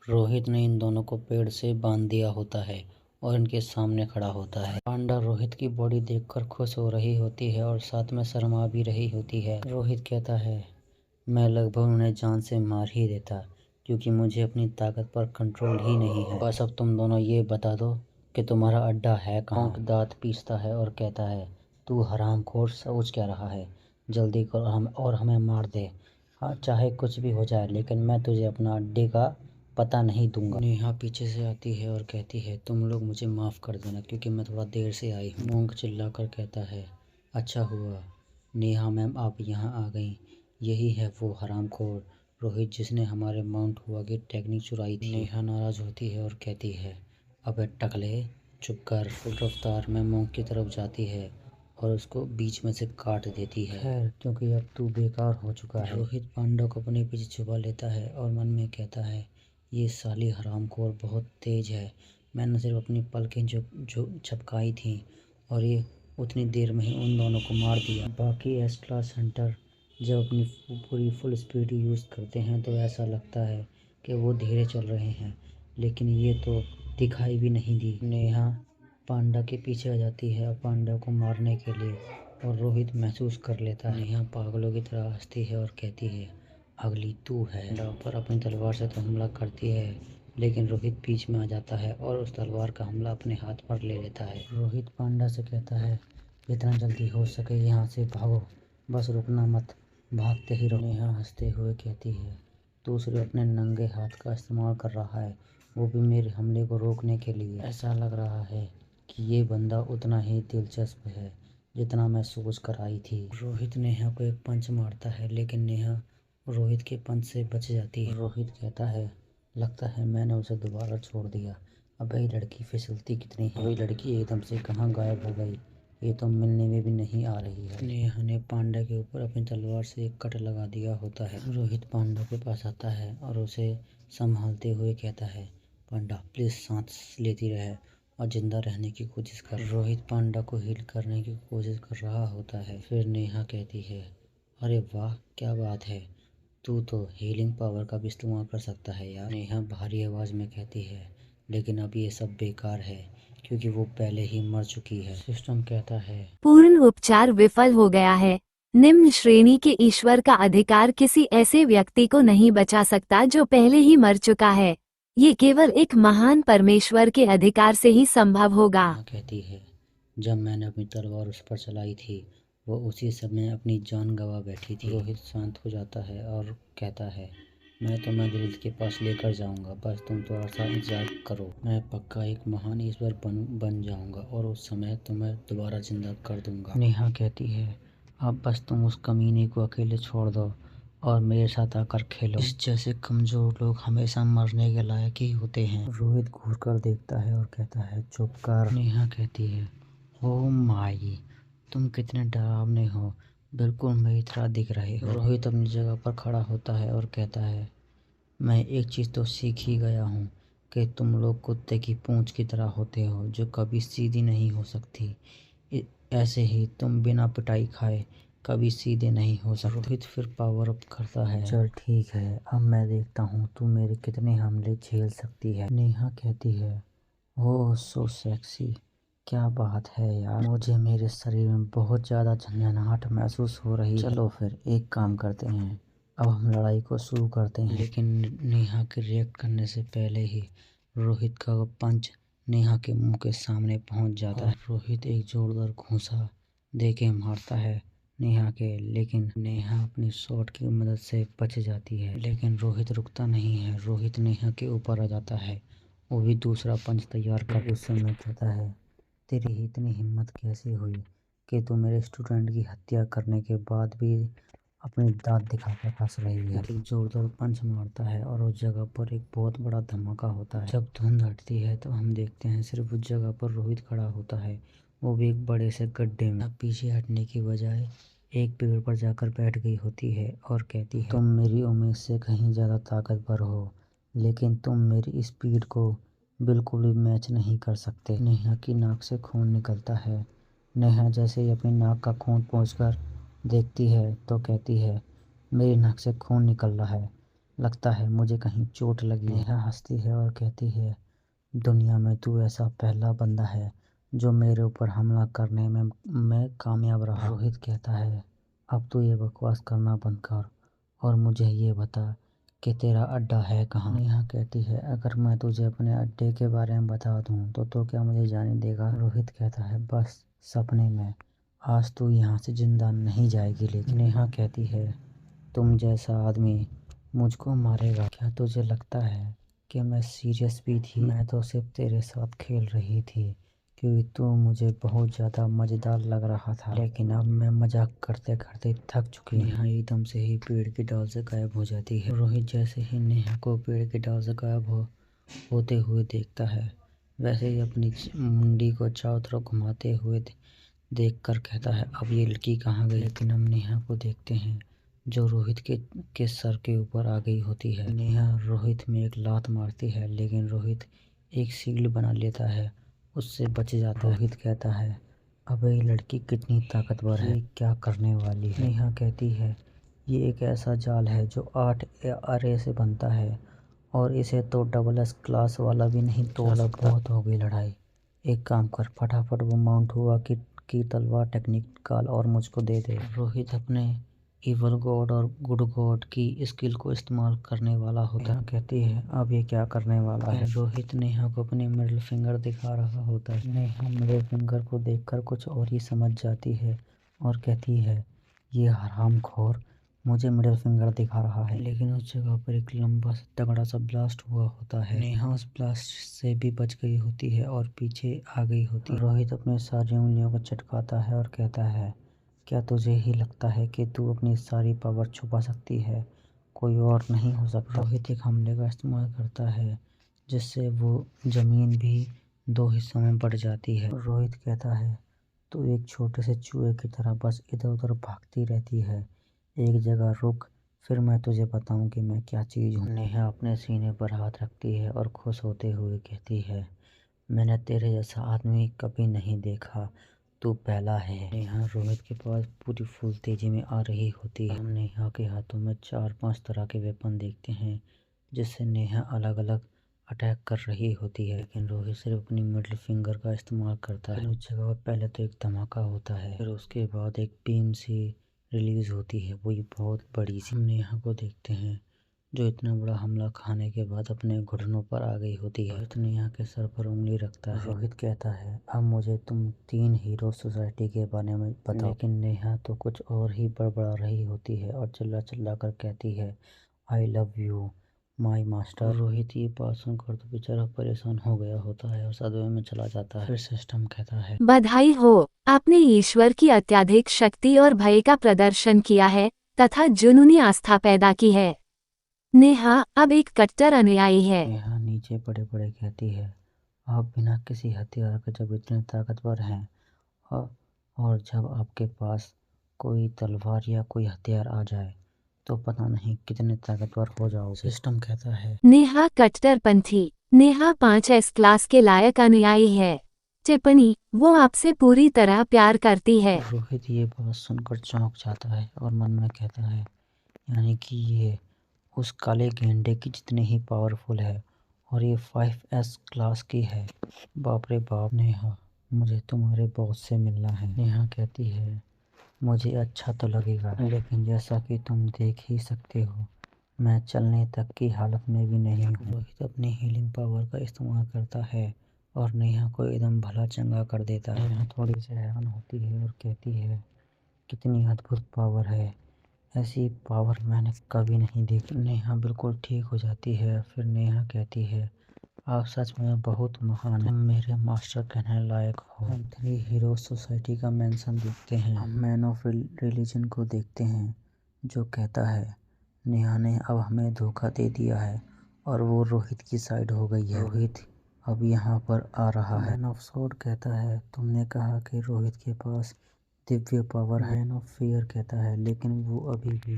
रोहित ने इन दोनों को पेड़ से बांध दिया होता है और इनके सामने खड़ा होता है। पांडा रोहित की बॉडी देखकर खुश हो रही होती है और साथ में शर्मा भी रही होती है। रोहित कहता है, मैं लगभग उन्हें जान से मार ही देता क्योंकि मुझे अपनी ताकत पर कंट्रोल ही नहीं है। बस अब तुम दोनों ये बता दो कि तुम्हारा अड्डा है कहाँ। मोंक दांत पीसता है और कहता है, तू हरामखोर सोच क्या रहा है, जल्दी कर और हमें मार दे। हाँ, चाहे कुछ भी हो जाए लेकिन मैं तुझे अपना अड्डे का पता नहीं दूंगा। नेहा पीछे से आती है और कहती है, तुम लोग मुझे माफ़ कर देना क्योंकि मैं थोड़ा देर से आई हूँ। मोंक चिल्लाकर कहता है, अच्छा हुआ नेहा मैम आप यहाँ आ गई। यही है वो हरामखोर रोहित जिसने हमारे माउंट हुआ की टेक्निक चुराई थी। नेहा नाराज होती है और कहती है, अबे टकले चुप कर। फुल रफ्तार में मोंक की तरफ जाती है और उसको बीच में से काट देती है। खैर, क्योंकि अब तू बेकार हो चुका है। रोहित पांडा को अपने पीछे छुपा लेता है और मन में कहता है, ये साली हरामखोर बहुत तेज है। मैंने सिर्फ अपनी पलकें जो झपकाई थी और ये उतनी देर में ही उन दोनों को मार दिया। बाकी एस क्लास हंटर जब अपनी पूरी फुल स्पीड यूज़ करते हैं तो ऐसा लगता है कि वो धीरे चल रहे हैं, लेकिन ये तो दिखाई भी नहीं दी। नेहा पांडा के पीछे आ जाती है पांडा को मारने के लिए और रोहित महसूस कर लेता है। नेहा पागलों की तरह हंसती है और कहती है, अगली तू है। पांडा पर अपनी तलवार से तो हमला करती है लेकिन रोहित बीच में आ जाता है और उस तलवार का हमला अपने हाथ पर ले लेता है। रोहित पांडा से कहता है, जितना जल्दी हो सके यहाँ से भागो, बस रुकना मत, भागते ही रहो। नेहा हंसते हुए कहती है, तू सिर्फ अपने नंगे हाथ का इस्तेमाल कर रहा है, वो भी मेरे हमले को रोकने के लिए। ऐसा लग रहा है कि ये बंदा उतना ही दिलचस्प है जितना मैं सोच कर आई थी। रोहित नेहा को एक पंच मारता है लेकिन नेहा रोहित के पंच से बच जाती है। रोहित कहता है, लगता है मैंने उसे दोबारा छोड़ दिया। अब ये लड़की फिसलती कितनी है। वही लड़की एकदम से कहाँ गायब हो गई, ये तो मिलने में भी नहीं आ रही है। नेहा ने पांडा के ऊपर अपनी तलवार से एक कट लगा दिया होता है। रोहित पांडा के पास आता है और उसे संभालते हुए कहता है, पांडा प्लीज सांस लेती रहे और जिंदा रहने की कोशिश कर। रोहित पांडा को हील करने की कोशिश कर रहा होता है। फिर नेहा कहती है, अरे वाह क्या बात है, तू तो हीलिंग पावर का भी इस्तेमाल कर सकता है यार। नेहा भारी आवाज में कहती है, लेकिन अब ये सब बेकार है क्योंकि वो पहले ही मर चुकी है। सिस्टम कहता है, पूर्ण उपचार विफल हो गया है। निम्न श्रेणी के ईश्वर का अधिकार किसी ऐसे व्यक्ति को नहीं बचा सकता जो पहले ही मर चुका है। ये केवल एक महान परमेश्वर के अधिकार से ही संभव होगा। नेहा कहती है, जब मैंने अपनी तलवार उस पर चलाई थी वो उसी समय अपनी जान गंवा बैठी थी। रोहित शांत हो जाता है और कहता है, मैं तुम्हें दिलीप के पास लेकर जाऊंगा, बस तुम थोड़ा सा इंतजार करो। मैं पक्का एक महान ईश्वर बन जाऊंगा और उस समय तुम्हें दोबारा जिंदा कर दूंगा। नेहा कहती है, अब बस तुम उस कमीने को अकेले छोड़ दो और मेरे साथ आकर खेलो। इस जैसे कमजोर लोग हमेशा मरने के लायक ही होते हैं। रोहित घूर कर देखता है और कहता है, चुप कर। नेहा कहती है, ओ माई, तुम कितने डरावने हो, बिल्कुल मेरी तरह दिख रहे हो। रोहित अपनी जगह पर खड़ा होता है और कहता है, मैं एक चीज़ तो सीख ही गया हूँ कि तुम लोग कुत्ते की पूंछ की तरह होते हो जो कभी सीधी नहीं हो सकती। ऐसे ही तुम बिना पिटाई खाए कभी सीधे नहीं हो सकते। रोहित फिर पावर अप करता है। चल ठीक है, अब मैं देखता हूँ तू मेरे कितने हमले झेल सकती है। नेहा कहती है, ओह सो सेक्सी, क्या बात है यार, मुझे मेरे शरीर में बहुत ज़्यादा झंझनाहट महसूस हो रही है। चलो फिर एक काम करते हैं, अब हम लड़ाई को शुरू करते हैं। लेकिन नेहा के रिएक्ट करने से पहले ही रोहित का पंच नेहा के मुंह के सामने पहुंच जाता है। रोहित एक जोरदार घूंसा देके मारता है नेहा के, लेकिन नेहा अपनी शॉट की मदद से बच जाती है। लेकिन रोहित रुकता नहीं है, रोहित नेहा के ऊपर आ जाता है, वो भी दूसरा पंच तैयार कर। उस समय कहता है, तेरी इतनी हिम्मत कैसे हुई कि तू मेरे स्टूडेंट की हत्या करने के बाद भी अपने दांत दिखाकर हंस रही है। एक जोरदार पंच मारता है और उस जगह पर एक बहुत बड़ा धमाका होता है। जब धुंध हटती है तो हम देखते हैं सिर्फ उस जगह पर रोहित खड़ा होता है, वो भी एक बड़े से गड्ढे में। अब पीछे हटने की बजाय एक पेड़ पर जाकर बैठ गई होती है और कहती है, तुम मेरी उम्मीद से कहीं ज़्यादा ताकतवर हो लेकिन तुम मेरी स्पीड को बिल्कुल भी मैच नहीं कर सकते। नेहा की नाक से खून निकलता है। नेहा जैसे ही अपनी नाक का खून पोंछकर देखती है तो कहती है, मेरी नाक से खून निकल रहा है, लगता है मुझे कहीं चोट लगी है। नेहा हंसती है और कहती है, दुनिया में तू ऐसा पहला बंदा है जो मेरे ऊपर हमला करने में मैं कामयाब रहा। रोहित कहता है, अब तू ये बकवास करना बंद कर और मुझे ये बता कि तेरा अड्डा है कहाँ। नेहा कहती है, अगर मैं तुझे अपने अड्डे के बारे में बता दूँ तो क्या मुझे जाने देगा। रोहित कहता है, बस सपने में, आज तू यहाँ से जिंदा नहीं जाएगी। लेकिन नेहा कहती है, तुम जैसा आदमी मुझको मारेगा? क्या तुझे लगता है कि मैं सीरियस भी थी? मैं तो सिर्फ तेरे साथ खेल रही थी क्योंकि तू मुझे बहुत ज़्यादा मज़ेदार लग रहा था, लेकिन अब मैं मजाक करते करते थक चुकी हूँ। नेहा एकदम से ही पेड़ की डाल से गायब हो जाती है। रोहित जैसे ही नेहा को पेड़ की डाल से गायब होते हुए देखता है, वैसे ही अपनी मुंडी को चारों तरफ घुमाते हुए देख कर कहता है, अब ये लड़की कहाँ गई। लेकिन हम नेहा को देखते हैं जो रोहित के सर के ऊपर आ गई होती है। नेहा रोहित में एक लात मारती है, लेकिन रोहित एक शील्ड बना लेता है, उससे बच जाता है। रोहित कहता है, अब ये लड़की कितनी ताकतवर है, ये क्या करने वाली है। नेहा कहती है, ये एक ऐसा जाल है जो 8 अरे से बनता है और इसे तो डबल एस क्लास वाला भी नहीं तोड़ सकता। बहुत हो गई लड़ाई, एक काम कर, फटाफट वो माउंट हुआ की तलवार टेक्निक निकाल और मुझको दे दे। रोहित अपने इवल गॉड और गुड गॉड की स्किल को इस्तेमाल करने वाला होता है। कहती है, अब ये क्या करने वाला है। रोहित नेहा को अपनी मिडिल फिंगर दिखा रहा होता है। नेहा मिडिल फिंगर को देखकर कुछ और ही समझ जाती है और कहती है, ये हरामखोर मुझे मिडिल फिंगर दिखा रहा है। लेकिन उस जगह पर एक लंबा सा तगड़ा सा ब्लास्ट हुआ होता है। नेहा उस ब्लास्ट से भी बच गई होती है और पीछे आ गई होती है। रोहित अपनी सारी उंगलियों को चटकाता है और कहता है, क्या तुझे ही लगता है कि तू अपनी सारी पावर छुपा सकती है, कोई और नहीं हो सकता। रोहित एक हमले का इस्तेमाल करता है जिससे वो ज़मीन भी 2 हिस्सों में बढ़ जाती है। रोहित कहता है, तू एक छोटे से चूहे की तरह बस इधर उधर भागती रहती है, एक जगह रुक, फिर मैं तुझे बताऊं कि मैं क्या चीज़ हूँ। नेहा अपने सीने पर हाथ रखती है और खुश होते हुए कहती है, मैंने तेरे जैसा आदमी कभी नहीं देखा, तू पहला है। नेहा रोहित के पास पूरी फुल तेजी में आ रही होती है। हम नेहा के हाथों में 4-5 तरह के वेपन देखते हैं जिससे नेहा अलग अलग अटैक कर रही होती है, लेकिन रोहित सिर्फ अपनी मिडिल फिंगर का इस्तेमाल करता है। उस जगह पर पहले तो एक धमाका होता है, फिर उसके बाद एक बीम सी रिलीज होती है, वो ये बहुत बड़ी सी। हम नेहा को देखते हैं जो इतना बड़ा हमला खाने के बाद अपने घुटनों पर आ गई होती है। रोहित नेहा के सर पर उंगली रखता है। रोहित कहता है, अब मुझे तुम 3 हीरो सोसाइटी के बारे में बताओ। लेकिन नेहा तो कुछ और ही बड़बड़ा रही होती है और चिल्ला चिल्ला कर कहती है, I love you my master. Rohit ये बात सुनकर तो बेचारा परेशान हो गया होता है और सदमे में चला जाता है। फिर सिस्टम कहता है, बधाई हो, आपने ईश्वर की अत्यधिक शक्ति और भय का प्रदर्शन किया है तथा जुनूनी आस्था पैदा की है। नेहा अब एक कट्टर अनुयायी है। नेहा नीचे बड़े बड़े कहती है, आप बिना किसी हथियार के जब इतने ताकतवर हैं और जब आपके पास कोई तलवार या कोई हथियार आ जाए तो पता नहीं कितने ताकतवर हो जाओगे। सिस्टम कहता है, नेहा कट्टरपंथी। नेहा 5S क्लास के लायक अनुयायी है। टिप्पणी, वो आपसे पूरी तरह प्यार करती है। रोहित ये बात सुनकर चौंक जाता है और मन में कहता है, यानी कि ये उस काले गेंडे की जितनी ही पावरफुल है और ये 5S क्लास की है। बाप रे बाप। नेहा, मुझे तुम्हारे बॉस से मिलना है। नेहा कहती है, मुझे अच्छा तो लगेगा, लेकिन जैसा कि तुम देख ही सकते हो मैं चलने तक की हालत में भी नहीं हूँ। रोहित अपनी हीलिंग पावर का इस्तेमाल करता है और नेहा को एकदम भला चंगा कर देता है। नेहा थोड़ी सी हैरान होती है और कहती है, कितनी अद्भुत पावर है, ऐसी पावर मैंने कभी नहीं देखी। नेहा बिल्कुल ठीक हो जाती है। फिर नेहा कहती है, आप सच में बहुत महान हैं, तुम मेरे मास्टर कहने लायक हो। हम 3 हीरो सोसाइटी का मेंशन देखते हैं। हम मैन ऑफ रिलीजन को देखते हैं जो कहता है, नेहा ने अब हमें धोखा दे दिया है और वो रोहित की साइड हो गई है। रोहित अब यहाँ पर आ रहा है। मैन ऑफ सॉर्ड कहता है, तुमने कहा कि रोहित के पास दिव्य पावर है। मैन ऑफ फियर कहता है, लेकिन वो अभी भी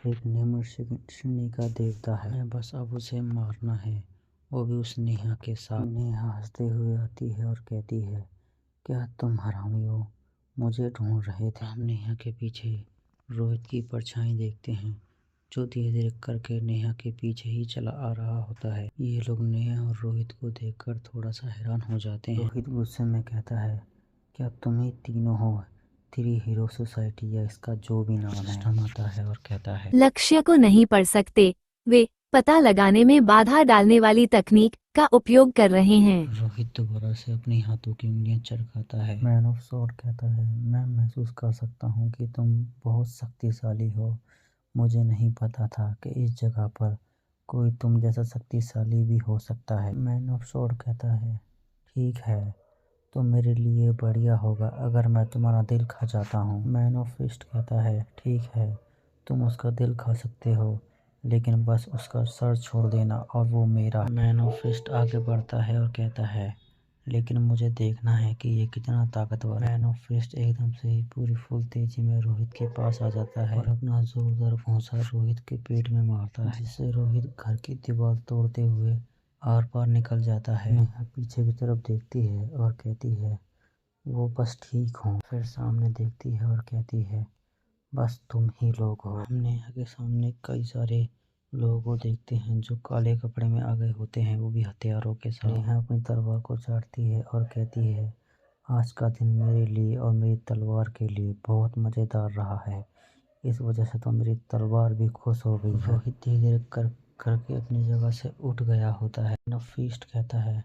एक निम्न श्रेणी का देवता है, हमें बस अब उसे मारना है, वो भी उस नेहा के साथ। नेहा हंसते हुए आती है और कहती है, क्या तुम हरामी हो, मुझे ढूंढ रहे थे। हम नेहा के पीछे रोहित की परछाई देखते हैं जो धीरे धीरे करके नेहा के पीछे ही चला आ रहा होता है। ये लोग नेहा और रोहित को देखकर थोड़ा सा हैरान हो जाते हैं। रोहित गुस्से में कहता है, क्या तुम ही तीनों हो थ्री हीरो सोसाइटी या इसका जो भी नाम है। आता है और कहता है, लक्ष्य को नहीं पढ़ सकते, वे पता लगाने में बाधा डालने वाली तकनीक का उपयोग कर रहे हैं। रोहित दोबारा से अपनी हाथों की उंगलियां चरकाता है। मैन ऑफ सॉर्ड कहता है, मैं महसूस कर सकता हूँ कि तुम बहुत शक्तिशाली हो। मुझे नहीं पता था कि इस जगह पर कोई तुम जैसा शक्तिशाली भी हो सकता है। मैन ऑफ सॉर्ड कहता है, ठीक है, तो मेरे लिए बढ़िया होगा अगर मैं तुम्हारा दिल खा जाता हूँ। मैन ऑफ फिस्ट कहता है, ठीक है, तुम उसका दिल खा सकते हो, लेकिन बस उसका सर छोड़ देना और वो मेरा। मैन ऑफ फिस्ट आगे बढ़ता है और कहता है, लेकिन मुझे देखना है कि ये कितना ताकतवर है। मैन ऑफ फिस्ट एकदम से ही पूरी फुल तेजी में रोहित के पास आ जाता है और अपना जोरदार भौंसा रोहित के पेट में मारता है, जिससे रोहित घर की दीवार तोड़ते हुए आर पार निकल जाता है। नेहा पीछे की तरफ देखती है और कहती है, वो बस ठीक हो। फिर सामने देखती है और कहती है, बस तुम ही लोग हो। हम नेहा के सामने कई सारे लोगों को देखते हैं जो काले कपड़े में आ गए होते हैं, वो भी हथियारों के साथ। नेहा अपनी तलवार को चाटती है और कहती है, आज का दिन मेरे लिए और मेरी तलवार के लिए बहुत मज़ेदार रहा है। इस वजह से तो मेरी तलवार भी खुश हो गई है। रोहित धीरे धीरे करके अपनी जगह से उठ गया होता है। नफीस्ट कहता है,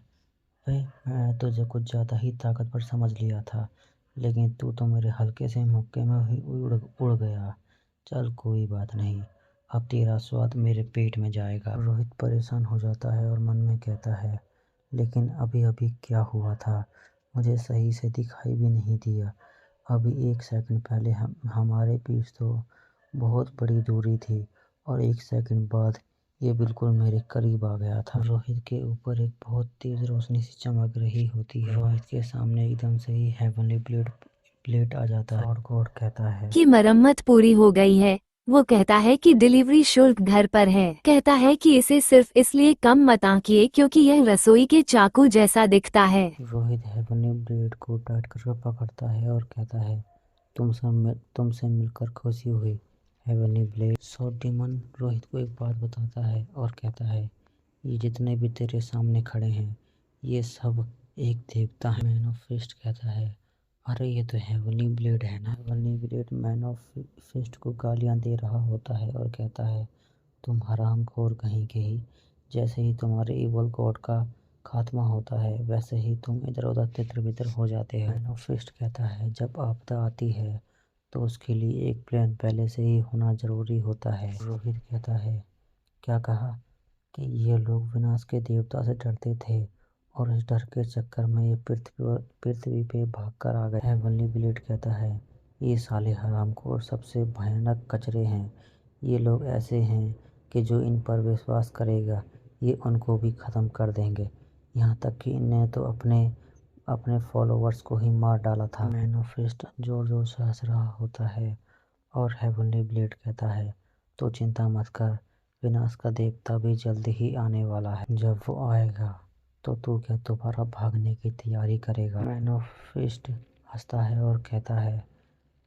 भाई मैं तुझे कुछ ज़्यादा ही ताकतवर समझ लिया था, लेकिन तू तो मेरे हल्के से मुक्के में ही उड़ गया। चल कोई बात नहीं, अब तेरा स्वाद मेरे पेट में जाएगा। रोहित परेशान हो जाता है और मन में कहता है, लेकिन अभी अभी क्या हुआ था, मुझे सही से दिखाई भी नहीं दिया। अभी एक सेकंड पहले हमारे बीच तो बहुत बड़ी दूरी थी और एक सेकंड बाद ये बिल्कुल मेरे करीब आ गया था। रोहित के ऊपर एक बहुत तेज रोशनी सी चमक रही होती है। रोहित के सामने एकदम से ही हेवनली प्लेट आ जाता है और गॉड कहता है की मरम्मत पूरी हो गई है। वो कहता है कि डिलीवरी शुल्क घर पर है। कहता है कि इसे सिर्फ इसलिए कम मत आंकिए क्योंकि यह रसोई के चाकू जैसा दिखता है। रोहित हेवनली ब्लेड को टाइट करके पकड़ता है और कहता है, तुमसे मिलकर खुशी हुई हेवनली ब्लेड। सो डीमन रोहित को एक बात बताता है और कहता है, ये जितने भी तेरे सामने खड़े हैं ये सब एक देवता है। मैन ऑफ फिस्ट कहता है, अरे ये तो हेवनली ब्लेड है ना। Heavenly blade man of fist को गालियां दे रहा होता है और कहता है, तुम हरामखोर कहीं के ही, जैसे ही तुम्हारे इवल गॉड का खात्मा होता है वैसे ही तुम इधर उधर तितर बितर हो जाते हो। मैन ऑफ फिस्ट कहता है, जब आपदा आती है तो उसके लिए एक प्लान पहले से ही होना जरूरी होता है। रोहित कहता है, क्या कहा कि ये लोग विनाश के देवता से डरते थे और इस डर के चक्कर में ये पृथ्वी पे भाग कर आ गए। हेवनली ब्लेड कहता है, ये साले हरामखोर सबसे भयानक कचरे हैं। ये लोग ऐसे हैं कि जो इन पर विश्वास करेगा ये उनको भी ख़त्म कर देंगे। यहाँ तक कि इनने तो अपने फॉलोवर्स को ही मार डाला था। मैन ऑफ फिस्ट जोर जोर से हंस रहा होता है और हेवनली ब्लेड कहता है, तो चिंता मत कर, विनाश का देवता भी जल्दी ही आने वाला है। जब वो आएगा तो तू क्या दोबारा भागने की तैयारी करेगा। मैन ऑफ फिस्ट हंसता है और कहता है,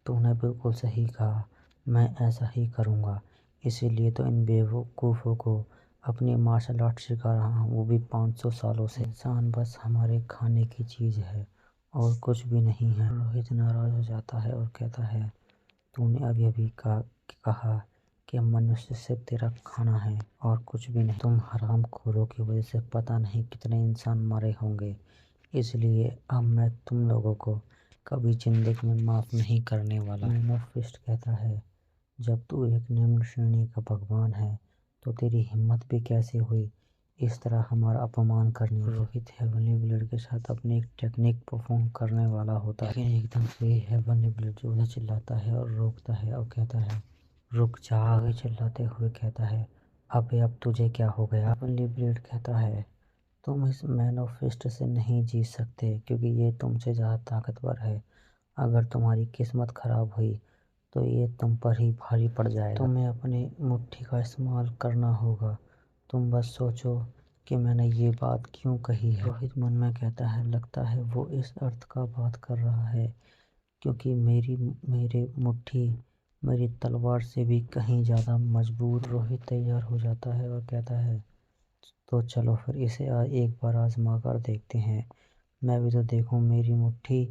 तूने बिल्कुल सही कहा, मैं ऐसा ही करूँगा। इसीलिए तो इन बेवकूफ़ों को अपनी मार्शल आर्ट सिखा रहा हूँ, वो भी 500 सालों से। इंसान बस हमारे खाने की चीज़ है और कुछ भी नहीं है। रोहित नाराज़ हो जाता है और कहता है, तूने अभी अभी कहा कि मनुष्य सिर्फ तेरा खाना है और कुछ भी नहीं। तुम हरामखोरों की वजह से पता नहीं कितने इंसान मरे होंगे, इसलिए अब मैं तुम लोगों को कभी जिंदगी में माफ़ नहीं करने वाला। मैन ऑफ फिस्ट कहता है, जब तू एक निम्न श्रेणी का भगवान है तो तेरी हिम्मत भी कैसे हुई इस तरह हमारा अपमान करने। रोहित हेवनली ब्लेड के साथ अपनी एक टेक्निक परफॉर्म करने वाला होता है, लेकिन एकदम से हेवनली ब्लेड जोर से चिल्लाता है और रोकता है और कहता है, रुक जा। आगे चिल्लाते हुए कहता है, अबे अब तुझे क्या हो गया। हेवनली ब्लेड कहता है, तुम इस मैन ऑफ फिस्ट से नहीं जीत सकते क्योंकि ये तुमसे ज़्यादा ताकतवर है। अगर तुम्हारी किस्मत खराब हुई तो ये तुम पर ही भारी पड़ जाएगा। तुम्हें अपनी मुट्ठी का इस्तेमाल करना होगा। तुम बस सोचो कि मैंने ये बात क्यों कही है। रोहित मन में कहता है, लगता है वो इस अर्थ का बात कर रहा है क्योंकि मेरे मुट्ठी मेरी तलवार से भी कहीं ज़्यादा मजबूत। रोहित तैयार हो जाता है और कहता है, तो चलो फिर इसे एक बार आजमा कर देखते हैं। मैं भी तो देखूं मेरी मुट्ठी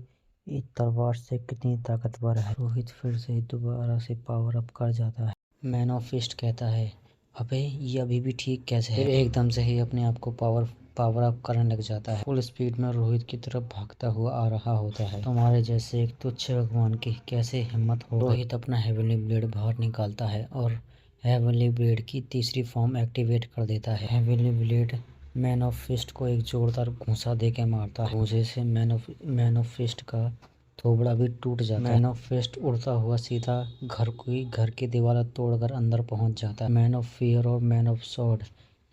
इस तलवार से कितनी ताकतवर है। रोहित फिर से दोबारा से पावर अप कर जाता है। मैन ऑफ फिस्ट कहता है, अबे ये अभी भी ठीक कैसे है। फिर एकदम से ही अपने आप को पावर अप करने लग जाता है। फुल स्पीड में रोहित की तरफ भागता हुआ आ रहा होता है। तुम्हारे जैसे एक तुच्छ भगवान की कैसे हिम्मत हो। रोहित अपना हेवनली ब्लेड बाहर निकालता है और हेवनली ब्लेड की तीसरी फॉर्म एक्टिवेट कर देता है। Heavenly blade man of fist को एक जोरदार घूंसा देके मारता है। घूंसे से मैन ऑफ फिस्ट का थोबड़ा भी टूट जाता है। मैन ऑफ फिस्ट उड़ता हुआ सीधा घर की दीवार तोड़कर अंदर पहुंच जाता है। मैन ऑफ फियर और मैन ऑफ सॉर्ड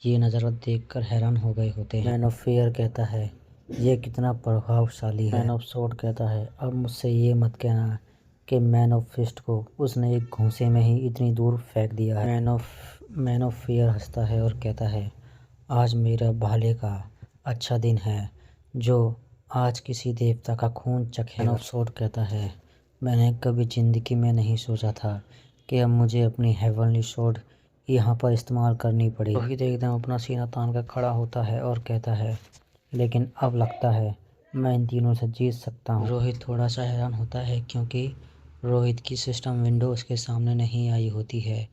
ये नज़ारा देखकर हैरान हो गए होते हैं। मैन ऑफ फियर कहता है, ये कितना प्रभावशाली है। मैन ऑफ सॉर्ड कहता है, अब मुझसे ये मत कहना कि मैन ऑफ फिस्ट को उसने एक घूंसे में ही इतनी दूर फेंक दिया है। मैन ऑफ फियर हंसता है और कहता है, आज मेरा भाले का अच्छा दिन है जो आज किसी देवता का खून चखेगा। मैन ऑफ सॉर्ड कहता है, मैंने कभी ज़िंदगी में नहीं सोचा था कि अब मुझे अपनी हेवनली सॉर्ड यहाँ पर इस्तेमाल करनी पड़ी। रोहित एकदम अपना सीना तान कर खड़ा होता है और कहता है, लेकिन अब लगता है मैं इन तीनों से जीत सकता हूँ। रोहित थोड़ा सा हैरान होता है क्योंकि रोहित की सिस्टम विंडो उसके सामने नहीं आई होती है,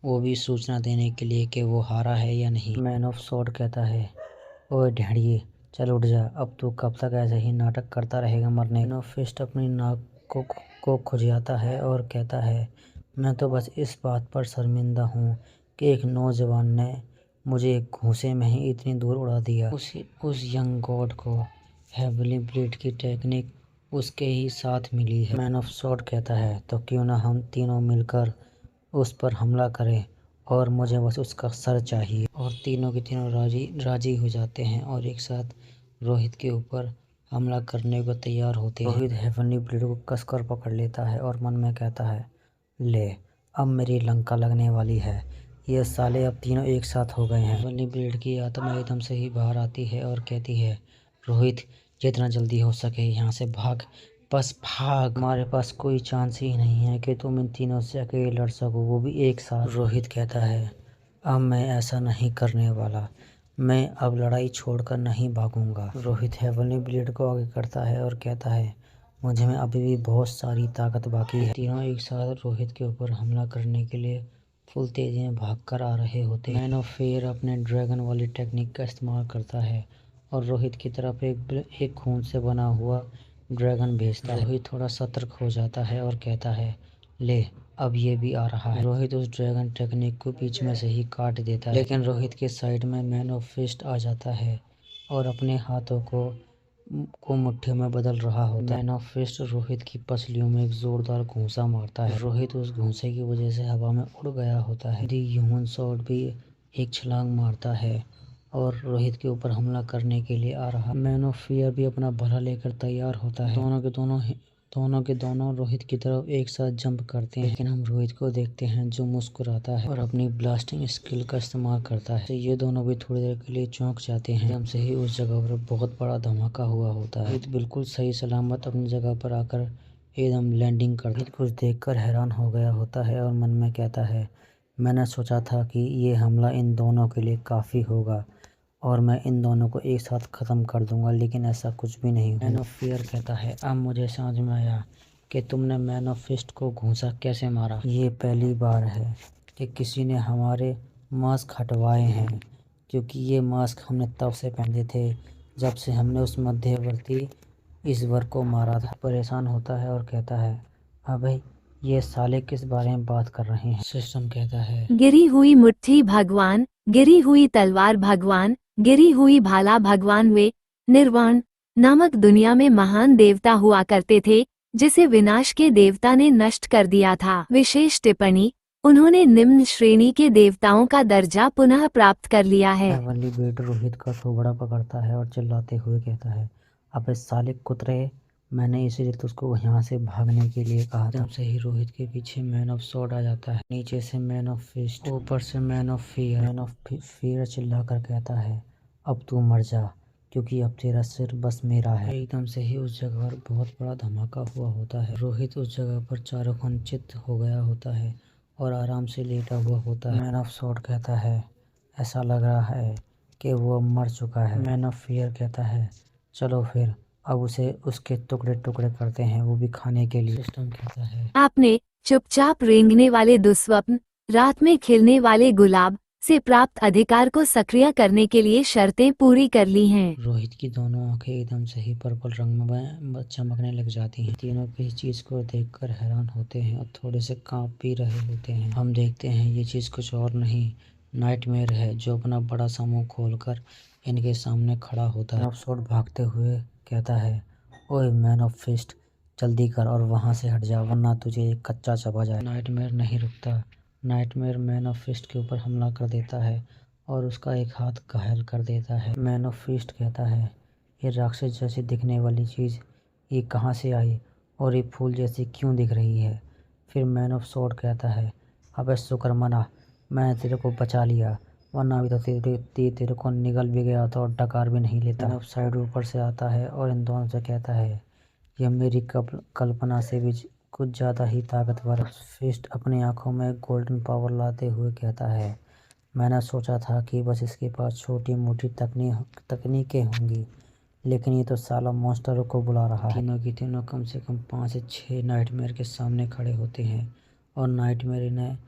वो भी सूचना देने के लिए कि वो हारा है या नहीं। मैन ऑफ सॉर्ड कहता है, ओए ढेड़िए चल उठ जा, अब तू कब तक ऐसे ही नाटक करता रहेगा मरने। मैन ऑफ फिस्ट अपनी नाक को खुजलाता है और कहता है, मैं तो बस इस बात पर शर्मिंदा हूँ कि एक नौजवान ने मुझे एक घूंसे में ही इतनी दूर उड़ा दिया। उस यंग गॉड को हेवनली ब्लेड की टेक्निक उसके ही साथ मिली है। मैन ऑफ सॉर्ड कहता है, तो क्यों ना हम तीनों मिलकर उस पर हमला करें और मुझे बस उसका सर चाहिए। और तीनों के तीनों राजी हो जाते हैं और एक साथ रोहित के ऊपर हमला करने को तैयार होते हैं। रोहित हेवनली ब्लेड को कसकर पकड़ लेता है और मन में कहता है, ले अब मेरी लंका लगने वाली है, ये साले अब तीनों एक साथ हो गए हैं। हेवनली ब्लेड की आत्मा एकदम से ही बाहर आती है और कहती है, रोहित जितना जल्दी हो सके यहाँ से भाग, बस भाग। हमारे पास कोई चांस ही नहीं है कि तुम इन तीनों से अकेले लड़ सको, वो भी एक साथ। रोहित कहता है, अब मैं ऐसा नहीं करने वाला, मैं अब लड़ाई छोड़कर नहीं भागूंगा। रोहित हेवनली ब्लेड को आगे करता है और कहता है, मुझे में अभी भी बहुत सारी ताकत बाकी है। तीनों एक साथ रोहित के ऊपर हमला करने के लिए फुल तेजी में भागकर आ रहे होते हैं। मैन ऑफ फेयर अपने ड्रैगन वाली टेक्निक का इस्तेमाल करता है और रोहित की तरफ एक खून से बना हुआ ड्रैगन भेजता है। रोहित थोड़ा सतर्क हो जाता है और कहता है, ले अब ये भी आ रहा है। रोहित उस ड्रैगन टेक्निक को बीच में से ही काट देता है, लेकिन रोहित के साइड में मैन ऑफ फिस्ट आ जाता है और अपने हाथों को मुट्ठी में बदल रहा होता है। मैन ऑफ फिस्ट रोहित की पसलियों में एक जोरदार घूंसा मारता है। रोहित उस घूंसे की वजह से हवा में उड़ गया होता है। दी ह्यूमन सॉर्ड भी एक छलांग मारता है और रोहित के ऊपर हमला करने के लिए आ रहा। मैन ऑफ फियर भी अपना भला लेकर तैयार होता है। दोनों के दोनों रोहित की तरफ एक साथ जंप करते हैं, लेकिन हम रोहित को देखते हैं जो मुस्कुराता है और अपनी ब्लास्टिंग स्किल का इस्तेमाल करता है। तो ये दोनों भी थोड़ी देर के लिए चौंक जाते हैं। एकदम से ही उस जगह पर बहुत बड़ा धमाका हुआ होता है। रोहित बिल्कुल सही सलामत अपनी जगह पर आकर एकदम लैंडिंग करता है। कुछ देखकर हैरान हो गया होता है और मन में कहता है, मैंने सोचा था कि ये हमला इन दोनों के लिए काफ़ी होगा और मैं इन दोनों को एक साथ ख़त्म कर दूंगा, लेकिन ऐसा कुछ भी नहीं। मैन ऑफ फियर कहता है, अब मुझे समझ में आया कि तुमने मैन ऑफ फिस्ट को घूंसा कैसे मारा। ये पहली बार है कि किसी ने हमारे मास्क हटवाए हैं, क्योंकि ये मास्क हमने तब से पहने थे जब से हमने उस मध्यवर्ती ईश्वर को मारा था। परेशान होता है और कहता है, अबे ये साले किस बारे में बात कर रहे हैं। सिस्टम कहता है, गिरी हुई मुट्ठी भगवान, गिरी हुई तलवार भगवान, गिरी हुई भाला भगवान। वे निर्वाण नामक दुनिया में महान देवता हुआ करते थे जिसे विनाश के देवता ने नष्ट कर दिया था। विशेष टिप्पणी, उन्होंने निम्न श्रेणी के देवताओं का दर्जा पुनः प्राप्त कर लिया है। हेवनली ब्लेड रोहित का थोबड़ा पकड़ता है और चिल्लाते हुए कहता है, अबे साले कुतरे, मैंने इसीलिए तुझको यहाँ से भागने के लिए कहा था। तब से ही रोहित के पीछे मैन ऑफ सॉर्ड आ जाता है, नीचे से मैन ऑफ फिस्ट, ऊपर से man of fear. Man of fear चिल्लाकर कहता है, अब तू मर जा, क्योंकि अब तेरा सिर बस मेरा है। एकदम से ही उस जगह पर बहुत बड़ा धमाका हुआ होता है। रोहित उस जगह पर चारों खान चित हो गया होता है और आराम से लेटा हुआ होता है। मैन ऑफ सॉर्ड कहता है ऐसा लग रहा है कि वो मर चुका है। मैन ऑफ फियर कहता है चलो फिर अब उसे उसके टुकड़े टुकड़े करते हैं, वो भी खाने के लिए। सिस्टम कहता है आपने चुपचाप रेंगने वाले दुस्वप्न, रात में खिलने वाले गुलाब से प्राप्त अधिकार को सक्रिय करने के लिए शर्तें पूरी कर ली हैं। रोहित की दोनों आंखें एकदम से ही पर्पल रंग में चमकने लग जाती हैं। तीनों किसी चीज को देखकर हैरान होते हैं और थोड़े से कांप भी रहे होते हैं। हम देखते हैं ये चीज कुछ और नहीं, नाइटमेयर है, जो अपना बड़ा सा मुंह खोलकर इनके सामने खड़ा होता है। अफसोस भागते हुए कहता है ओए मैन ऑफ फिस्ट, जल्दी कर और वहां से हट जा वरना तुझे एक कच्चा चबा जाए। नाइटमेयर नहीं रुकता। नाइटमेयर मैन ऑफ फिस्ट के ऊपर हमला कर देता है और उसका एक हाथ घायल कर देता है। मैन ऑफ फिस्ट कहता है ये राक्षस जैसी दिखने वाली चीज़ ये कहाँ से आई और ये फूल जैसी क्यों दिख रही है। फिर मैन ऑफ सॉर्ड कहता है अबे शुक्र मना, मैंने तेरे को बचा लिया, वरना अभी तो तेरे को निगल भी गया था और डकार भी नहीं लेता। मैन ऑफ साइड ऊपर से आता है और इन दोनों से कहता है यह मेरी कल्पना से भी कुछ ज़्यादा ही ताकतवर। फिस्ट अपनी आंखों में गोल्डन पावर लाते हुए कहता है मैंने सोचा था कि बस इसके पास छोटी मोटी तकनीकें होंगी, लेकिन ये तो साला मॉन्स्टरों को बुला रहा है। तीनों की तीनों कम से कम 5 से 6 नाइटमेयर के सामने खड़े होते हैं और नाइटमेयर इन्हें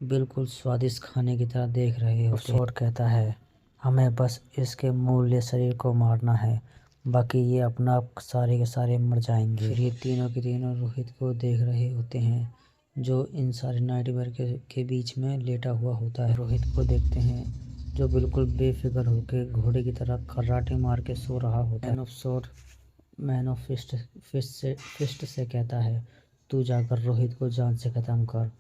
बिल्कुल स्वादिष्ट खाने की तरह देख रहे होते हैं। सॉर्ड कहता है हमें बस इसके मूल्य शरीर को मारना है, बाकी ये अपना आप सारे के सारे मर जाएंगे। फिर ये तीनों के तीनों रोहित को देख रहे होते हैं जो इन सारे नाइटमेयर के बीच में लेटा हुआ होता है। रोहित को देखते हैं जो बिल्कुल बेफिक्र होकर घोड़े की तरह कराटे मार के सो रहा होता है। मैन ऑफ फिस्ट से कहता है तू जाकर रोहित को जान से ख़त्म कर।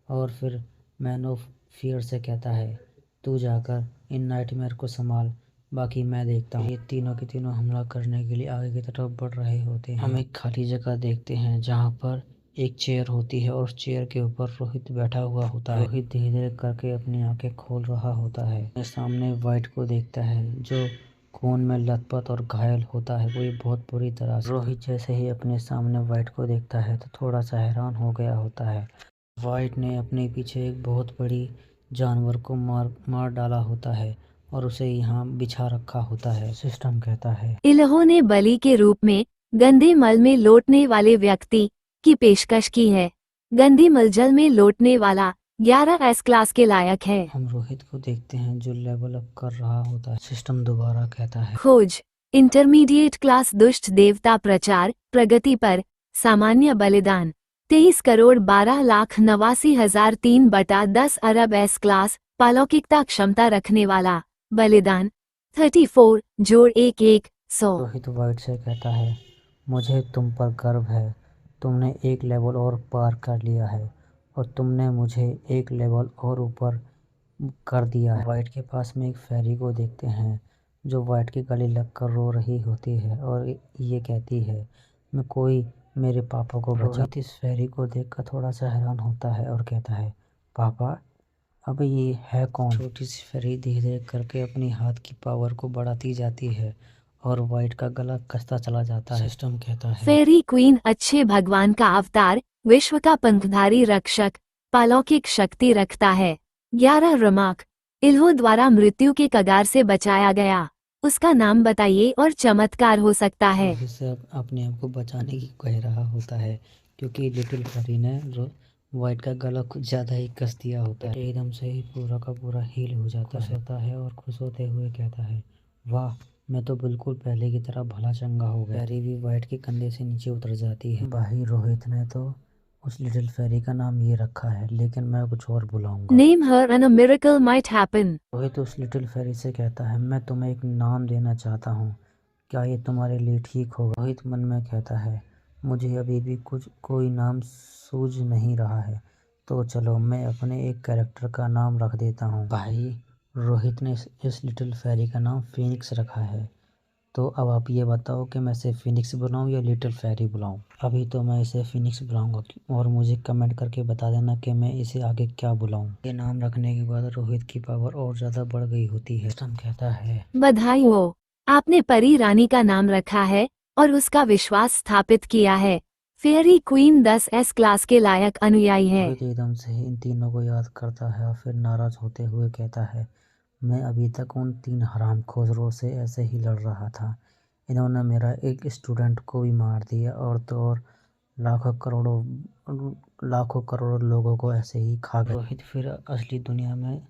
और फिर मैन ऑफ फियर से कहता है तू जाकर इन नाइटमेयर को संभाल, बाकी मैं देखता हूँ। ये तीनों के तीनों हमला करने के लिए आगे की तरफ बढ़ रहे होते हैं। हम एक खाली जगह देखते हैं जहाँ पर एक चेयर होती है और उस चेयर के ऊपर रोहित बैठा हुआ होता है। रोहित धीरे धीरे करके अपनी आंखें खोल रहा होता है। सामने वाइट को देखता है जो खून में लथपथ और घायल होता है, कोई बहुत बुरी तरह से। रोहित जैसे ही अपने सामने वाइट को देखता है तो थोड़ा सा हैरान हो गया होता है। वाइट ने अपने पीछे एक बहुत बड़ी जानवर को मार डाला होता है और उसे यहाँ बिछा रखा होता है। सिस्टम कहता है इल्हो ने बलि के रूप में गंदे मल में लौटने वाले व्यक्ति की पेशकश की है। गंदे मल जल में लौटने वाला 11 क्लास के लायक है। हम रोहित को देखते हैं जो लेवल अप कर रहा होता है। सिस्टम दोबारा कहता है खोज इंटरमीडिएट क्लास दुष्ट देवता प्रचार प्रगति पर सामान्य बलिदान 23,12,89,003/10 अरब एस क्लास पालौकिकता क्षमता रखने वाला बलिदान 34 जोड़ 1,100। रोहित वाइट से कहता है मुझे तुम पर गर्व है, तुमने एक लेवल और पार कर लिया है और तुमने मुझे एक लेवल और ऊपर कर दिया है। वाइट के पास में एक फेरी को देखते हैं जो वाइट के गले लगकर रो रही होती है और ये कहती है मैं कोई मेरे पापा को बचा। रोहित इस फेरी को देखकर थोड़ा सा हैरान होता है और कहता है पापा अब ये है कौन। छोटी सी फेरी धीरे धीरे करके अपनी हाथ की पावर को बढ़ाती जाती है और वाइट का गला कसता चला जाता है। सिस्टम कहता है फेरी क्वीन अच्छे भगवान का अवतार, विश्व का पंखधारी रक्षक, पालौकिक शक्ति रखता है। 11 रमाक इल्हो द्वारा मृत्यु के कगार से बचाया गया, उसका नाम बताइए और चमत्कार हो सकता है। जिससे अपने आप को बचाने की कह रहा होता है क्योंकि लिटिल फेरी ने वाइट का गला कुछ ज़्यादा ही कस दिया होता है। एकदम से ही पूरा का पूरा हील हो जाता है और खुश होते हुए कहता है वाह मैं तो बिल्कुल पहले की तरह भला चंगा हो गया। फेरी भी वाइट के कंधे से नीचे उतर जाती है। भाई रोहित ने तो उस लिटिल फेरी का नाम ये रखा है, लेकिन मैं कुछ और बुलाऊंगा। Name her and a miracle might happen. Rohit उस लिटिल फेरी से कहता है मैं तुम्हें एक नाम देना चाहता हूँ, क्या ये तुम्हारे लिए ठीक होगा। रोहित मन में कहता है मुझे अभी भी कोई नाम सूझ नहीं रहा है, तो चलो मैं अपने एक कैरेक्टर का नाम रख देता हूँ। भाई रोहित ने इस लिटिल फेरी का नाम फिनिक्स रखा है, तो अब आप ये बताओ कि मैं इसे फिनिक्स बुलाऊं या लिटिल फेरी बुलाऊं। अभी तो मैं इसे फिनिक्स बुलाऊंगा और मुझे कमेंट करके बता देना कि मैं इसे आगे क्या बुलाऊं। ये नाम रखने के बाद रोहित की पावर और ज़्यादा बढ़ गई होती है। सिस्टम कहता है बधाई हो, आपने परी रानी का नाम रखा है और उसका विश्वास स्थापित किया है। फेयरी क्वीन 10S क्लास के लायक अनुयायी है। रोहित एकदम से ही इन तीनों को याद करता है और फिर नाराज होते हुए कहता है, मैं अभी तक उन 3 हरामखोरों से ऐसे ही लड़ रहा था। इन्होंने मेरा एक स्टूडेंट को भी मार दिया और तो और लाखों करोड़ों लोगों को ऐसे ही खा गए। रोहित फिर असली दुनिया में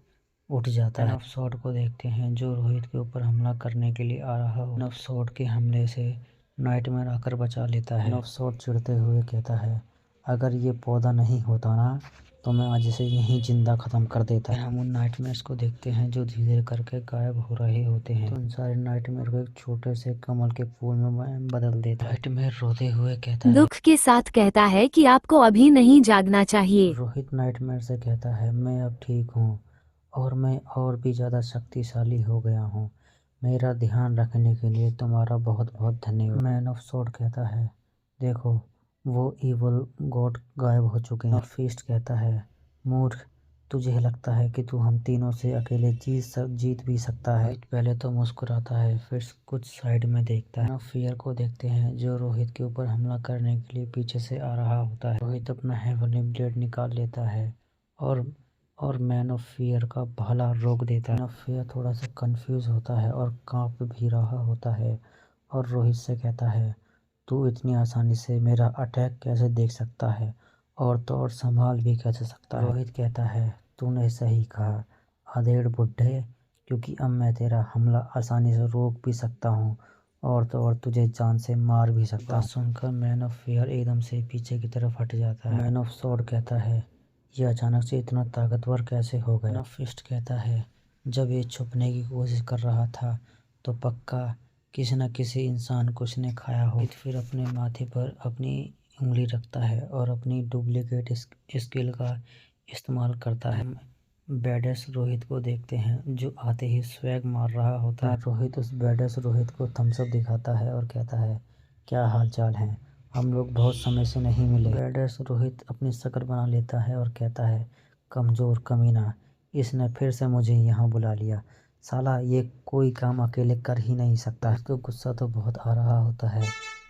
उठ जाता है। नफसोट को देखते हैं जो रोहित के ऊपर हमला करने के लिए आ रहा हो। नफसोट के हमले से नाइटमेयर आकर बचा लेता है। नफसोट चिढ़ते हुए कहता है, अगर ये पौधा नहीं होता ना तो मैं आज इसे यहीं जिंदा खत्म कर देता। हम उन नाइटमेयर्स को देखते हैं जो धीरे धीरे करके गायब हो रहे होते हैं। तो उन सारे नाइटमेयर को एक छोटे से कमल के फूल में बदल देता है। नाइटमेयर रोते हुए कहता है, दुख के साथ कहता है कि आपको अभी नहीं जागना चाहिए। रोहित नाइटमेयर से कहता है, मैं अब ठीक हूँ और मैं और भी ज़्यादा शक्तिशाली हो गया हूँ। मेरा ध्यान रखने के लिए तुम्हारा बहुत बहुत धन्यवाद। मैन ऑफ सॉर्ड कहता है, देखो वो इवल गॉड गायब हो चुके हैं। फीस्ट कहता है, मूर्ख, तुझे लगता है कि तू हम तीनों से अकेले जीत भी सकता है। पहले तो मुस्कुराता है, फिर कुछ साइड में देखता है। फियर को देखते हैं जो रोहित के ऊपर हमला करने के लिए पीछे से आ रहा होता है। रोहित अपना हेवनली ब्लेड निकाल लेता है और मैन ऑफ फियर का भाला रोक देता है। मैन ऑफ फियर थोड़ा सा कंफ्यूज होता है और कांप भी रहा होता है और रोहित से कहता है, तू इतनी आसानी से मेरा अटैक कैसे देख सकता है और तो और संभाल भी कैसे सकता है। रोहित कहता है, तूने सही कहा अधेड़ बुड्ढे, क्योंकि अब मैं तेरा हमला आसानी से रोक भी सकता हूँ और तो और तुझे जान से मार भी सकता हूँ। सुनकर मैन ऑफ फियर एकदम से पीछे की तरफ हट जाता है। मैन ऑफ सॉर्ड कहता है, ये अचानक से इतना ताकतवर कैसे हो गया। मैन ऑफ फिस्ट कहता है, जब ये छुपने की कोशिश कर रहा था तो पक्का किसी न किसी इंसान को उसने खाया हो। फिर अपने माथे पर अपनी उंगली रखता है और अपनी डुप्लीकेट स्किल का इस्तेमाल करता है। बैडेस रोहित को देखते हैं जो आते ही स्वैग मार रहा होता है। रोहित उस बैडेस रोहित को थम्स अप दिखाता है और कहता है, क्या हाल चाल है, हम लोग बहुत समय से नहीं मिले। बैडेस रोहित अपनी शक्ल बना लेता है और कहता है, कमज़ोर कमीना, इसने फिर से मुझे यहाँ बुला लिया। साला ये कोई काम अकेले कर ही नहीं सकता। उसको गुस्सा तो बहुत आ रहा होता है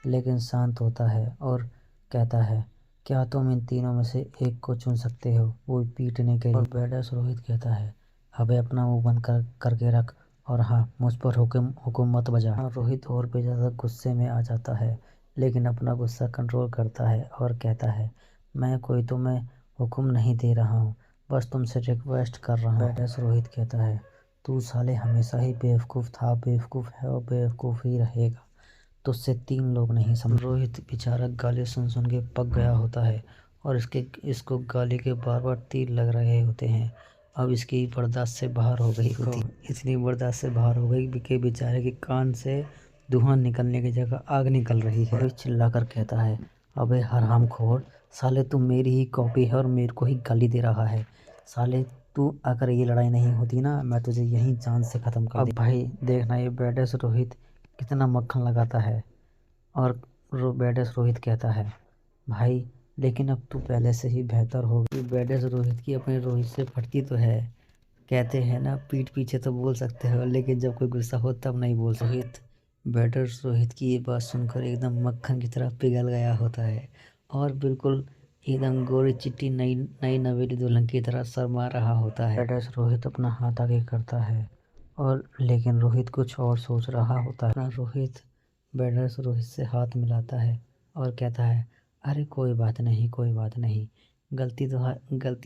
लेकिन शांत होता है और कहता है, क्या तुम इन तीनों में से एक को चुन सकते हो वो पीटने के लिए। और बैडेस रोहित कहता है, अबे अपना मुंह बंद करके रख और हाँ, मुझ पर हुक्म मत बजा। रोहित और भी ज़्यादा गुस्से में आ जाता है लेकिन अपना गुस्सा कंट्रोल करता है और कहता है, मैं कोई तुम्हें हुक्म नहीं दे रहा हूँ, बस तुमसे रिक्वेस्ट कर रहा हूँ। बैडेस रोहित कहता है, तू साले हमेशा ही बेवकूफ़ था, बेवकूफ़ है और बेवकूफ़ ही रहेगा, तुझसे 3 लोग नहीं समझ। रोहित बेचारा गाली सुन सुन के पक गया होता है और इसको गाली के बार बार तीर लग रहे होते हैं। अब इसकी बर्दाश्त से बाहर हो गई होती, इतनी बर्दाश्त से बाहर हो गई कि बेचारे के कान से धुआं निकलने की जगह आग निकल रही है। रोहित चिल्लाकर कहता है, अबे हरामखोर, साले तू मेरी ही कॉपी है और मेरे को ही गाली दे रहा है। साले तू अगर ये लड़ाई नहीं होती ना मैं तुझे यहीं जान से ख़त्म कर। अब भाई देखना ये बैडेस रोहित कितना मक्खन लगाता है। और बैडेस रोहित कहता है, भाई लेकिन अब तू पहले से ही बेहतर हो गई। बैडेस रोहित की अपने रोहित से फटती तो है, कहते हैं ना पीठ पीछे तो बोल सकते हो लेकिन जब कोई गुस्सा हो तब नहीं बोल सकते। रोहित बैडेस रोहित की ये बात सुनकर एकदम मक्खन की तरह पिघल गया होता है और बिल्कुल एकदम गोरी चिट्टी नई नई नवेली दुल्हन की तरह शर्मा रहा होता है। बैडेस रोहित अपना हाथ आगे करता है और लेकिन रोहित कुछ और सोच रहा होता है। रोहित बैडेस रोहित से हाथ मिलाता है और कहता है, अरे कोई बात नहीं, कोई बात नहीं, गलती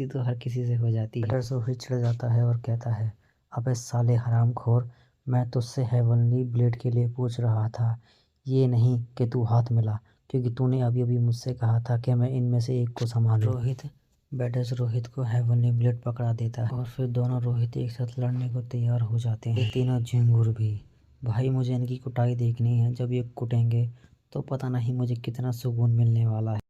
तो हर किसी से हो जाती है। बैडेस रोहित चिढ़ जाता है और कहता है, अबे साले हरामखोर, मैं तुझसे हेवनली ब्लेड के लिए पूछ रहा था, ये नहीं कि तू हाथ मिला, क्योंकि तूने अभी अभी मुझसे कहा था कि मैं इनमें से एक को संभालूं। रोहित बैडेस रोहित को हेवनली ब्लेड पकड़ा देता है और फिर दोनों रोहित एक साथ लड़ने को तैयार हो जाते हैं। तीनों झिंगुर भी। भाई मुझे इनकी कुटाई देखनी है, जब ये कुटेंगे तो पता नहीं मुझे कितना सुकून मिलने वाला है।